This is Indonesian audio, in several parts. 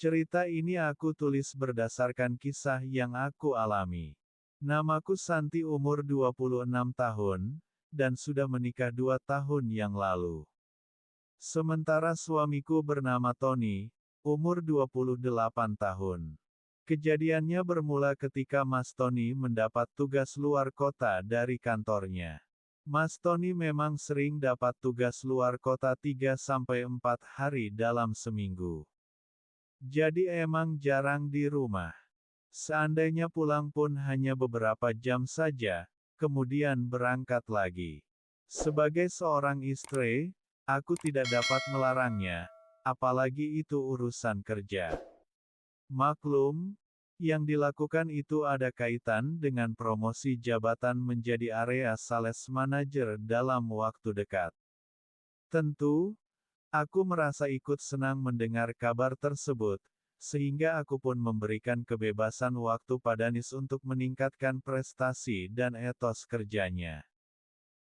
Cerita ini aku tulis berdasarkan kisah yang aku alami. Namaku Santi, umur 26 tahun, dan sudah menikah 2 tahun yang lalu. Sementara suamiku bernama Tony, umur 28 tahun. Kejadiannya bermula ketika Mas Tony mendapat tugas luar kota dari kantornya. Mas Tony memang sering dapat tugas luar kota 3-4 hari dalam seminggu. Jadi emang jarang di rumah. Seandainya pulang pun hanya beberapa jam saja, kemudian berangkat lagi. Sebagai seorang istri, aku tidak dapat melarangnya, apalagi itu urusan kerja. Maklum, yang dilakukan itu ada kaitan dengan promosi jabatan menjadi area sales manager dalam waktu dekat. Tentu, aku merasa ikut senang mendengar kabar tersebut, sehingga aku pun memberikan kebebasan waktu padanis untuk meningkatkan prestasi dan etos kerjanya.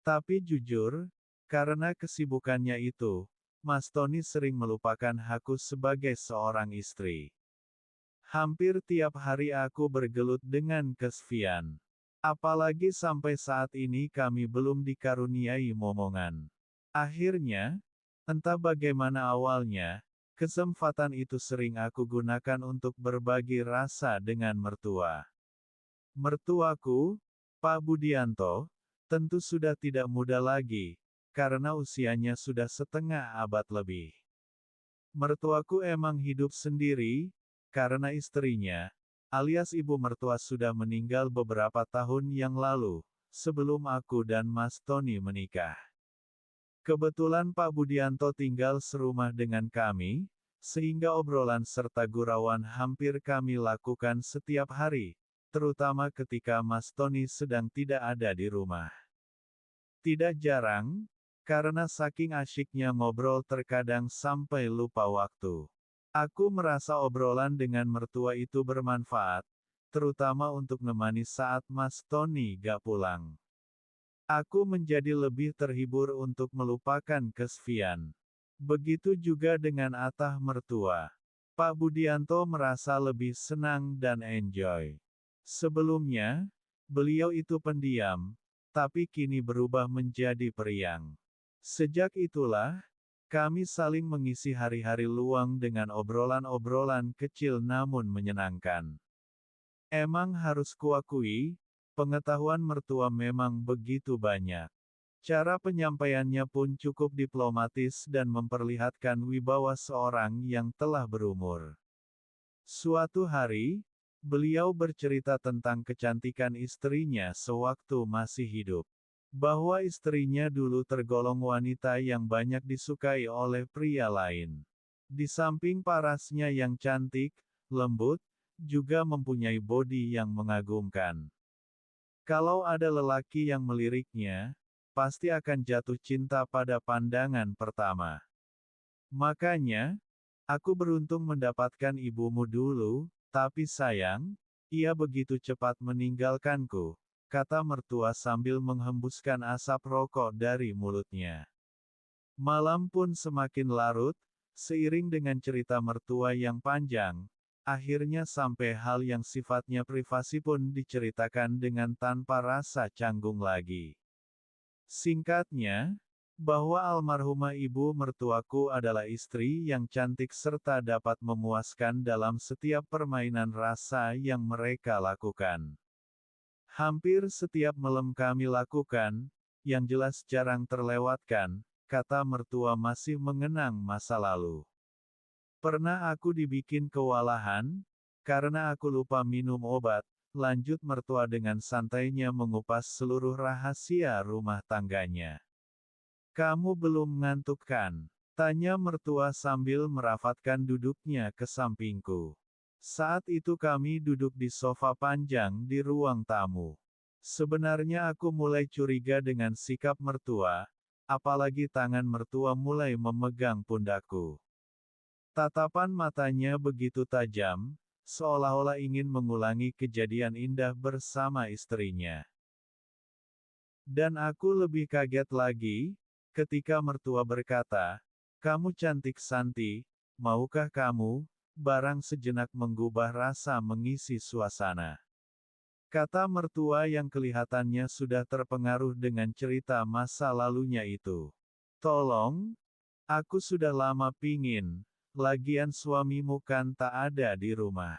Tapi jujur, karena kesibukannya itu, Mas Tony sering melupakan aku sebagai seorang istri. Hampir tiap hari aku bergelut dengan kesepian. Apalagi sampai saat ini kami belum dikaruniai momongan. Akhirnya, entah bagaimana awalnya, kesempatan itu sering aku gunakan untuk berbagi rasa dengan mertua. Mertuaku, Pak Budianto, tentu sudah tidak muda lagi, karena usianya sudah setengah abad lebih. Mertuaku emang hidup sendiri, karena istrinya, alias ibu mertua sudah meninggal beberapa tahun yang lalu, sebelum aku dan Mas Tony menikah. Kebetulan Pak Budianto tinggal serumah dengan kami, sehingga obrolan serta gurauan hampir kami lakukan setiap hari, terutama ketika Mas Tony sedang tidak ada di rumah. Tidak jarang, karena saking asyiknya ngobrol terkadang sampai lupa waktu. Aku merasa obrolan dengan mertua itu bermanfaat, terutama untuk nemani saat Mas Tony gak pulang. Aku menjadi lebih terhibur untuk melupakan kesepian. Begitu juga dengan Atah mertua. Pak Budianto merasa lebih senang dan enjoy. Sebelumnya, beliau itu pendiam, tapi kini berubah menjadi periang. Sejak itulah, kami saling mengisi hari-hari luang dengan obrolan-obrolan kecil namun menyenangkan. Emang harus kuakui, pengetahuan mertua memang begitu banyak. Cara penyampaiannya pun cukup diplomatis dan memperlihatkan wibawa seorang yang telah berumur. Suatu hari, beliau bercerita tentang kecantikan istrinya sewaktu masih hidup. Bahwa istrinya dulu tergolong wanita yang banyak disukai oleh pria lain. Di samping parasnya yang cantik, lembut, juga mempunyai bodi yang mengagumkan. Kalau ada lelaki yang meliriknya, pasti akan jatuh cinta pada pandangan pertama. Makanya, aku beruntung mendapatkan ibumu dulu, tapi sayang, ia begitu cepat meninggalkanku, kata mertua sambil menghembuskan asap rokok dari mulutnya. Malam pun semakin larut, seiring dengan cerita mertua yang panjang. Akhirnya sampai hal yang sifatnya privasi pun diceritakan dengan tanpa rasa canggung lagi. Singkatnya, bahwa almarhumah ibu mertuaku adalah istri yang cantik serta dapat memuaskan dalam setiap permainan rasa yang mereka lakukan. Hampir setiap malam kami lakukan, yang jelas jarang terlewatkan, kata mertua masih mengenang masa lalu. Pernah aku dibikin kewalahan, karena aku lupa minum obat, lanjut mertua dengan santainya mengupas seluruh rahasia rumah tangganya. Kamu belum ngantuk kan? Tanya mertua sambil merafatkan duduknya ke sampingku. Saat itu kami duduk di sofa panjang di ruang tamu. Sebenarnya aku mulai curiga dengan sikap mertua, apalagi tangan mertua mulai memegang pundakku. Tatapan matanya begitu tajam, seolah-olah ingin mengulangi kejadian indah bersama istrinya. Dan aku lebih kaget lagi, ketika mertua berkata, "Kamu cantik Santi, maukah kamu barang sejenak menggubah rasa mengisi suasana. Kata mertua yang kelihatannya sudah terpengaruh dengan cerita masa lalunya itu. Tolong, aku sudah lama pingin, lagian suamimu kan tak ada di rumah.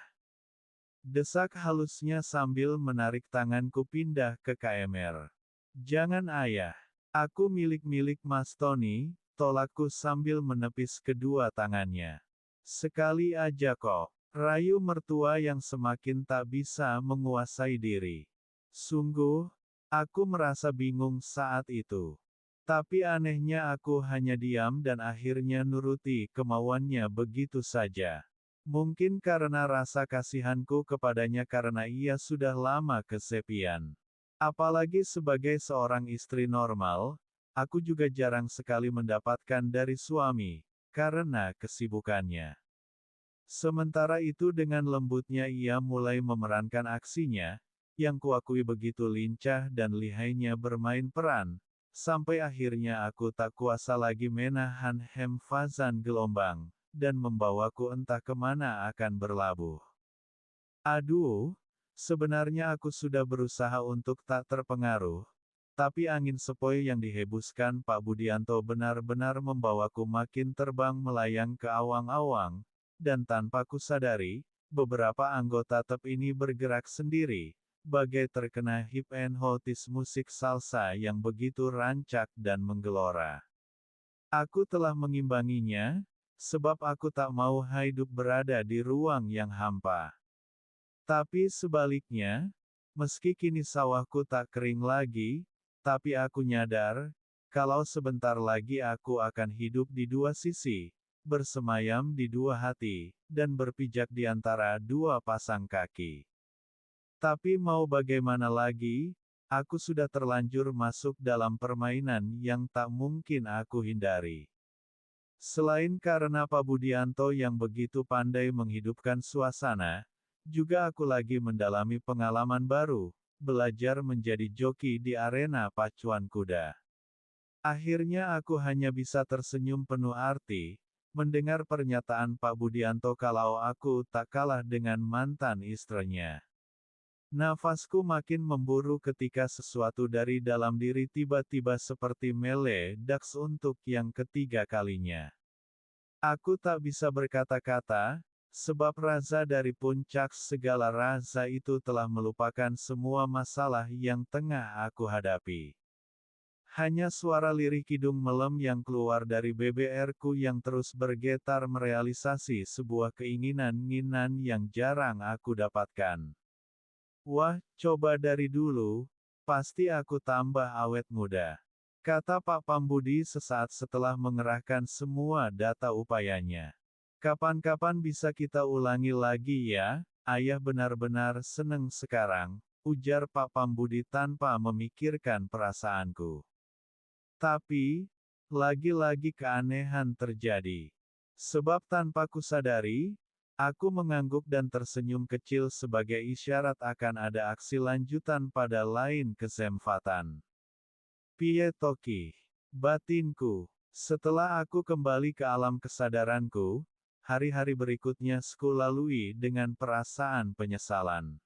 Desak halusnya sambil menarik tanganku pindah ke KMR. Jangan ayah. Aku milik-milik Mas Tony, tolakku sambil menepis kedua tangannya. Sekali aja kok. Rayu mertua yang semakin tak bisa menguasai diri. Sungguh, aku merasa bingung saat itu. Tapi anehnya aku hanya diam dan akhirnya nuruti kemauannya begitu saja. Mungkin karena rasa kasihanku kepadanya karena ia sudah lama kesepian. Apalagi sebagai seorang istri normal, aku juga jarang sekali mendapatkan dari suami, karena kesibukannya. Sementara itu dengan lembutnya ia mulai memerankan aksinya, yang kuakui begitu lincah dan lihainya bermain peran, sampai akhirnya aku tak kuasa lagi menahan hemfazan gelombang, dan membawaku entah kemana akan berlabuh. Aduh, sebenarnya aku sudah berusaha untuk tak terpengaruh, tapi angin sepoi yang dihembuskan Pak Budianto benar-benar membawaku makin terbang melayang ke awang-awang, dan tanpa kusadari, beberapa anggota TEP ini bergerak sendiri, bagai terkena hipnotis musik salsa yang begitu rancak dan menggelora. Aku telah mengimbanginya, sebab aku tak mau hidup berada di ruang yang hampa. Tapi sebaliknya, meski kini sawahku tak kering lagi, tapi aku nyadar, kalau sebentar lagi aku akan hidup di dua sisi, bersemayam di dua hati, dan berpijak di antara dua pasang kaki. Tapi mau bagaimana lagi, aku sudah terlanjur masuk dalam permainan yang tak mungkin aku hindari. Selain karena Pak Budianto yang begitu pandai menghidupkan suasana, juga aku lagi mendalami pengalaman baru, belajar menjadi joki di arena pacuan kuda. Akhirnya aku hanya bisa tersenyum penuh arti, mendengar pernyataan Pak Budianto kalau aku tak kalah dengan mantan istrinya. Nafasku makin memburu ketika sesuatu dari dalam diri tiba-tiba seperti meledak untuk yang ketiga kalinya. Aku tak bisa berkata-kata, sebab raza dari puncak segala raza itu telah melupakan semua masalah yang tengah aku hadapi. Hanya suara lirih kidung melem yang keluar dari BBR-ku yang terus bergetar merealisasi sebuah keinginan-nginan yang jarang aku dapatkan. Wah, coba dari dulu, pasti aku tambah awet muda. Kata Pak Pambudi sesaat setelah mengerahkan semua data upayanya. Kapan-kapan bisa kita ulangi lagi ya, ayah benar-benar seneng sekarang, ujar Pak Pambudi tanpa memikirkan perasaanku. Tapi, lagi-lagi keanehan terjadi. Sebab tanpa kusadari, aku mengangguk dan tersenyum kecil sebagai isyarat akan ada aksi lanjutan pada lain kesempatan. Piye toki, batinku. Setelah aku kembali ke alam kesadaranku, hari-hari berikutnya ku lalui dengan perasaan penyesalan.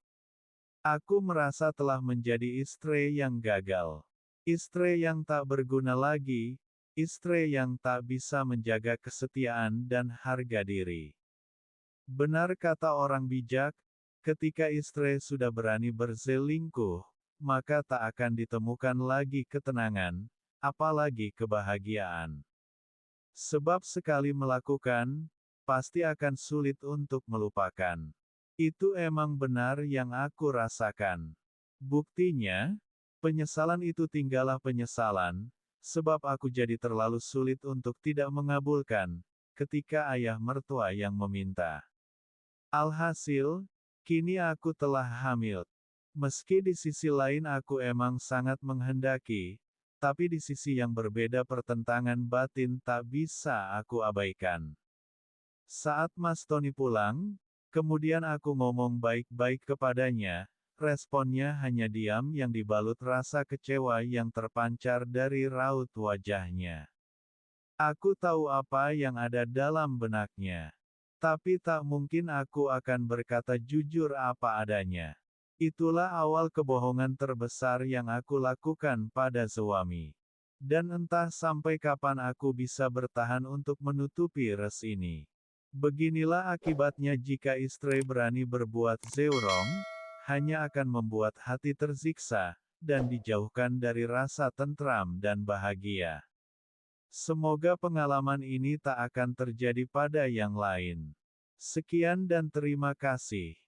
Aku merasa telah menjadi istri yang gagal. Istri yang tak berguna lagi, istri yang tak bisa menjaga kesetiaan dan harga diri. Benar kata orang bijak, ketika istri sudah berani berselingkuh, maka tak akan ditemukan lagi ketenangan, apalagi kebahagiaan. Sebab sekali melakukan, pasti akan sulit untuk melupakan. Itu emang benar yang aku rasakan. Buktinya, penyesalan itu tinggallah penyesalan, sebab aku jadi terlalu sulit untuk tidak mengabulkan, ketika ayah mertua yang meminta. Alhasil, kini aku telah hamil. Meski di sisi lain aku emang sangat menghendaki, tapi di sisi yang berbeda pertentangan batin tak bisa aku abaikan. Saat Mas Tony pulang, kemudian aku ngomong baik-baik kepadanya, responnya hanya diam yang dibalut rasa kecewa yang terpancar dari raut wajahnya. Aku tahu apa yang ada dalam benaknya. Tapi tak mungkin aku akan berkata jujur apa adanya. Itulah awal kebohongan terbesar yang aku lakukan pada suami. Dan entah sampai kapan aku bisa bertahan untuk menutupi res ini. Beginilah akibatnya jika istri berani berbuat zeurong, hanya akan membuat hati tersiksa, dan dijauhkan dari rasa tentram dan bahagia. Semoga pengalaman ini tak akan terjadi pada yang lain. Sekian dan terima kasih.